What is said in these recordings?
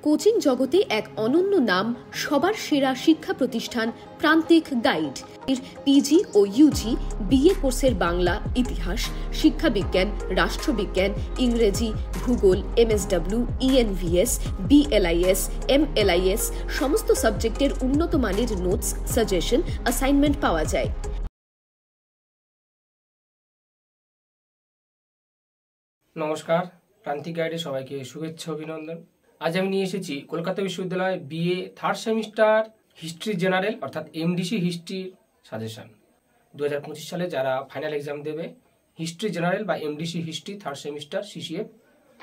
Coaching জগতে এক অনন্য নাম, সবার সেরা শিক্ষা প্রতিষ্ঠান প্রান্তিক গাইড। পিজি ও ইউজি বিএ কোর্সের বাংলা, ইতিহাস, শিক্ষাবিজ্ঞান, রাষ্ট্রবিজ্ঞান, ইংরেজি, ভূগোল, এমএসডব্লিউ, ইএনভিএস, বিএলআইএস, এমএলআইএস সমস্ত সাবজেক্টের উন্নত মানের নোটস, সাজেশন, অ্যাসাইনমেন্ট পাওয়া যায়। নমস্কার, প্রান্তিক গাইডে সবাইকে শুভেচ্ছা অভিনন্দন। আজ আমি নিয়ে এসেছি কলকাতা বিশ্ববিদ্যালয় BA third semester history general অর্থাৎ এমডিসি হিস্ট্রির সাজেশন। 2025 সালে যারা ফাইনাল এক্সাম দেবে হিস্ট্রি জেনারেল বা MDC history third semester CCF,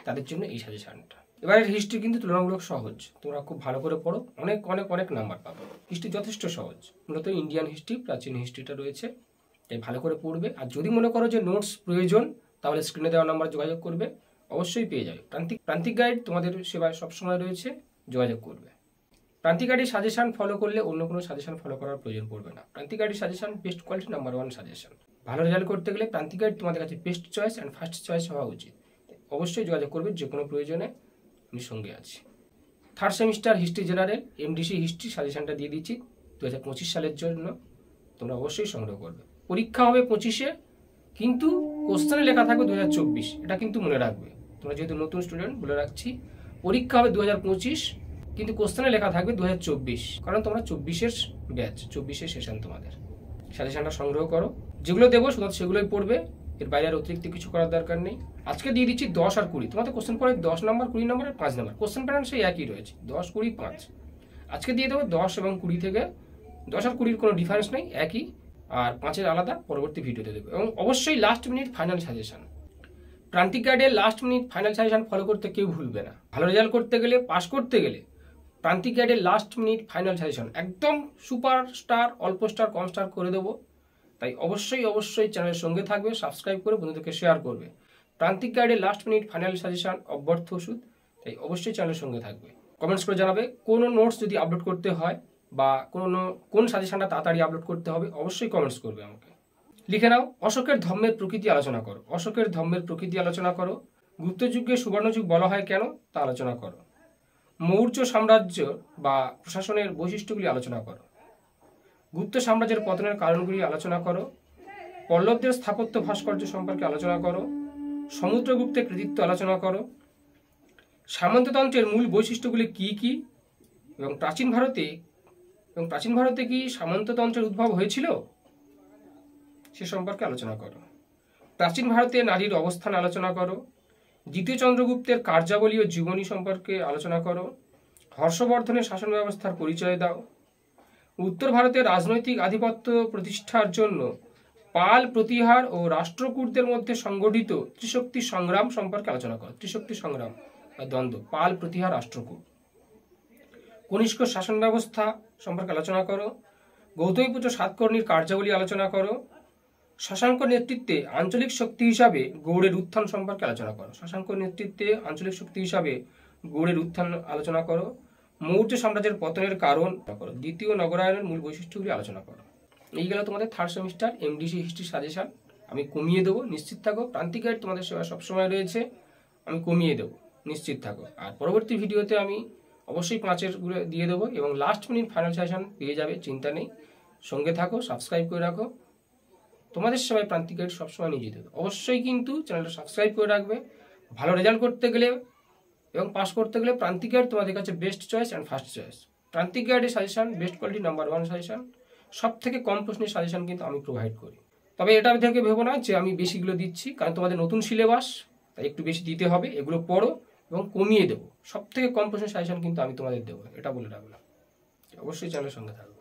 তাদের জন্য এই সাজেশনটা। এবারের হিস্ট্রি কিন্তু তুলনামূলক সহজ, তোমরা খুব ভালো করে পড়ো, অনেক অনেক অনেক নাম্বার পাবে। হিস্ট্রি যথেষ্ট সহজ, মূলত ইন্ডিয়ান হিস্ট্রি, প্রাচীন হিস্ট্রিটা রয়েছে, তাই ভালো করে পড়বে। আর যদি মনে করো যে নোটস প্রয়োজন, তাহলে স্ক্রিনে দেওয়া নাম্বার যোগাযোগ করবে, অবশ্যই পেয়ে যাবে। প্রান্তিক গাইড তোমাদের সেবায় সবসময় রয়েছে, যোগাযোগ করবে। প্রান্তিক গাইডের সাজেশন ফলো করলে অন্য কোনো সাজেশন ফলো করার প্রয়োজন পড়বে না। প্রান্তিক গাইডের suggestion best quality, number 1 suggestion. ভালো রেজাল্ট করতে গেলে প্রান্তিক গাইড তোমাদের কাছে best choice and first choice হওয়া উচিত। অবশ্যই যোগাযোগ করবে, যে কোনো প্রয়োজনে আমি সঙ্গে আছি। Third semester history general MDC history সাজেশনটা দিয়ে দিচ্ছি 2025 সালের জন্য, তোমরা অবশ্যই সংগ্রহ করবে। পরীক্ষা হবে 25-এ, কিন্তু কোশ্চেনে লেখা থাকবে 2024, এটা কিন্তু মনে রাখবে। তোমরা যেহেতু নতুন স্টুডেন্ট, বলে রাখছি, পরীক্ষা হবে 2025, কিন্তু কোশ্চেনে লেখা থাকবে 2024, কারণ তোমরা 24-এর ব্যাচ, 24-এর সেশন। তোমাদের সাজেশনটা সংগ্রহ করো, যেগুলো দেবো শুধু সেগুলোই পড়বে, এর বাইরে আর অতিরিক্ত কিছু করার দরকার নেই। আজকে দিয়ে দিচ্ছি 10 আর 20, তোমাদের কোশ্চেন পড়ে 10 নাম্বার, 20 নাম্বার আর 5 নাম্বার, কোশ্চেন প্যাটার্ন সেই একই রয়েছে, 10, 20, 5। আজকে দিয়ে দেবো 10 এবং 20 থেকে, 10 আর 20-র কোনো ডিফারেন্স নেই, একই, আর 5-এর আলাদা পরবর্তী ভিডিওতে দেবো। এবং অবশ্যই লাস্ট মিনিট ফাইনাল সাজেশন। প্রান্তিক গাইডের last minute final suggestion follow করতে কেউ ভুলবে না। ভালো রেজাল্ট করতে গেলে, পাস করতে গেলে প্রান্তিক গাইডের লাস্ট মিনিট ফাইনাল সাজেশন একদম সুপার স্টার, অল্প স্টার, কম স্টার করে দেবো। তাই অবশ্যই অবশ্যই চ্যানেলের সঙ্গে থাকবে, সাবস্ক্রাইব করে বন্ধুদেরকে শেয়ার করবে। প্রান্তিক গাইডের লাস্ট মিনিট ফাইনাল সাজেশন অব্যর্থ ওষুধ, তাই অবশ্যই চ্যানেলের সঙ্গে থাকবে। কমেন্টস করে জানাবে কোনো নোটস যদি আপলোড করতে হয় বা কোন সাজেশনটা তাড়াতাড়ি আপলোড করতে হবে, অবশ্যই কমেন্টস করবে আমাকে। লিখে নাও, অশোকের ধর্মের প্রকৃতি আলোচনা করো। অশোকের ধর্মের প্রকৃতি আলোচনা করো। গুপ্তযুগকে সুবর্ণযুগ বলা হয় কেন, তা আলোচনা করো। মৌর্য সাম্রাজ্য বা প্রশাসনের বৈশিষ্ট্যগুলি আলোচনা করো। গুপ্ত সাম্রাজ্যের পতনের কারণগুলি আলোচনা করো। পল্লবদের স্থাপত্য ভাস্কর্য সম্পর্কে আলোচনা করো। সমুদ্রগুপ্তের কৃতিত্ব আলোচনা করো। সামন্ততন্ত্রের মূল বৈশিষ্ট্যগুলি কি কি, এবং প্রাচীন ভারতে কি সামন্ততন্ত্রের উদ্ভব হয়েছিল, সে সম্পর্কে আলোচনা করো। প্রাচীন ভারতে নারীর অবস্থান আলোচনা করো। দ্বিতীয় চন্দ্রগুপ্তের কার্যাবলী ও জীবনী সম্পর্কে আলোচনা করো। হর্ষবর্ধনের শাসন ব্যবস্থার পরিচয় দাও। উত্তর ভারতের রাজনৈতিক আধিপত্য প্রতিষ্ঠার জন্য পাল, প্রতিহার ও রাষ্ট্রকূটদের মধ্যে সংগঠিত ত্রিশক্তি সংগ্রাম সম্পর্কে আলোচনা করো। ত্রিশক্তি সংগ্রাম বা দ্বন্দ্ব, পাল, প্রতিহার, রাষ্ট্রকূট। কনিষ্ক শাসন ব্যবস্থা সম্পর্কে আলোচনা করো। গৌতমীপুত্র সাতকর্ণীর কার্যাবলী আলোচনা করো। শশাঙ্ক নেতৃত্বে আঞ্চলিক শক্তি হিসাবে গৌড়ের উত্থান সম্পর্কে আলোচনা করো। শশাঙ্ক নেতৃত্বে আঞ্চলিক শক্তি হিসাবে গৌড়ের উত্থান আলোচনা করো। মৌর্য সাম্রাজ্যের পতনের কারণ করো। দ্বিতীয় নগরায়নের মূল বৈশিষ্ট্যগুলি আলোচনা করো। এই গেল তোমাদের third semester MDC history suggestion. আমি কমিয়ে দেবো, নিশ্চিত থাকো। প্রান্তিক গাইড তোমাদের সেবা সবসময় রয়েছে, আমি কমিয়ে দেবো, নিশ্চিত থাকো। আর পরবর্তী ভিডিওতে আমি অবশ্যই 5-এর দিয়ে দেবো, এবং লাস্ট মিনিট ফাইনাল সাজেশন পেয়ে যাবে, চিন্তা নেই। সঙ্গে থাকো, সাবস্ক্রাইব করে রাখো। তোমাদের সেবায় প্রান্তিক গাইড সবসময় নিয়ে যেতে হবে। অবশ্যই কিন্তু চ্যানেলটা সাবস্ক্রাইব করে রাখবে। ভালো রেজাল্ট করতে গেলে এবং পাস করতে গেলে প্রান্তিক গাইড তোমাদের কাছে best choice and first choice. প্রান্তিক গাইডের suggestion best quality, number 1 suggestion. সব থেকে কম প্রশ্নের সাজেশন কিন্তু আমি প্রোভাইড করি। তবে এটা থেকে ভেবো না যে আমি বেশিগুলো দিচ্ছি, কারণ তোমাদের নতুন সিলেবাস, তাই একটু বেশি দিতে হবে। এগুলো পড়ো এবং কমিয়ে দেবো। সব থেকে কম প্রশ্নের সাজেশন কিন্তু আমি তোমাদের দেবো, এটা বলে রাখলাম। অবশ্যই চ্যানেলের সঙ্গে থাকবে।